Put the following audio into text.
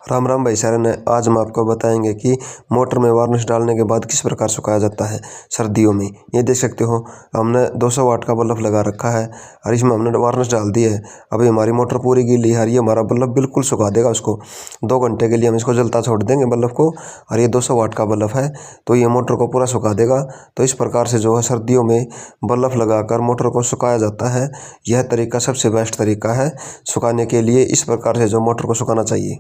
राम राम भाई सारे ने आज हम आपको बताएंगे कि मोटर में वार्निश डालने के बाद किस प्रकार सुखाया जाता है सर्दियों में। ये देख सकते हो हमने 200 वाट का बल्ब लगा रखा है और इसमें हमने वार्निश डाल दी है। अभी हमारी मोटर पूरी गीली है और ये हमारा बल्ब बिल्कुल सुखा देगा उसको। 2 घंटे के लिए हम इसको जलता छोड़ देंगे बल्ब को और ये 200 वाट का बल्ब है तो ये मोटर को पूरा सुखा देगा। तो इस प्रकार से जो है सर्दियों में बल्ब लगाकर मोटर को सुखाया जाता है। यह तरीका सबसे बेस्ट तरीका है सुखाने के लिए। इस प्रकार से जो मोटर को सुखाना चाहिए।